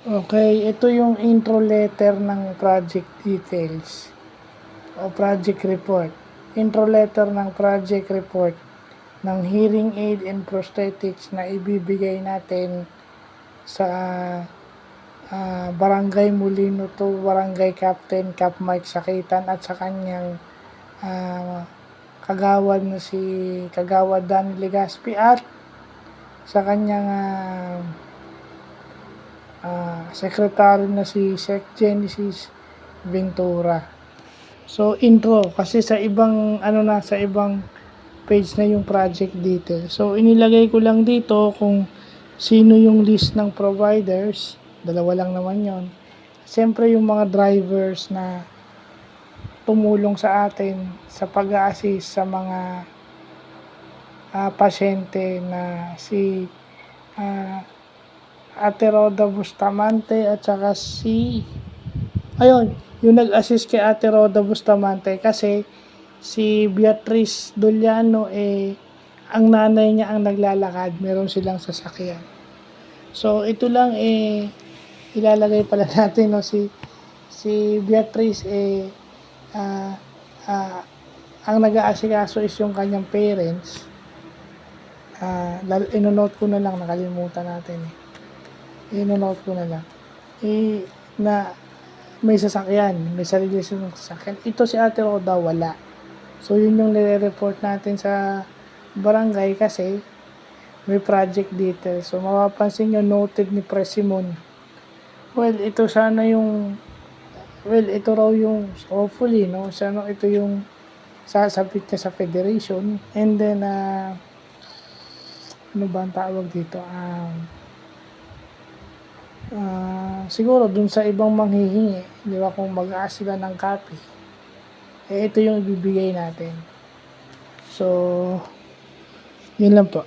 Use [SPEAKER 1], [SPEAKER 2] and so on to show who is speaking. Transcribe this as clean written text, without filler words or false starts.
[SPEAKER 1] Okay, ito yung intro letter ng project details o project report. Intro letter ng project report ng hearing aid and prosthetics na ibibigay natin sa Barangay Molino to Barangay Captain Cap Mike Sakitan at sa kanyang kagawad na si Kagawad Dan Legaspi at sa kanyang sekretary na si Sec Genesis Ventura. So intro kasi sa ibang sa ibang page na yung project detail. So inilagay ko lang dito kung sino yung list ng providers. Dalawa lang naman yon. Siyempre yung mga drivers na tumulong sa atin sa pag-a-assist sa mga pasyente na si Ate Roda Bustamante at saka yung nag-assist kay Ate Roda Bustamante kasi si Beatrice Doliano ang nanay niya ang naglalakad, meron silang sasakyan. So ito lang ilalagay pala natin si Beatrice ang nag-aasikaso is yung kanyang parents. Ino-note ko na lang, nakalimutan natin ino-note ko na lang na may sasakyan, may sarili silang sasakyan. Ito si Ate Roda wala. So yun yung nire-report natin sa barangay kasi may project details. So mapapansin nyo, noted ni Presimon. Ito raw yung hopefully, no? Sana ito yung sasabit niya sa federation. And then ano ba ang tawag dito? Siguro dun sa ibang manghihingi, di ba, kung mag-aas sila ng copy, ito yung ibibigay natin. So yun lang po.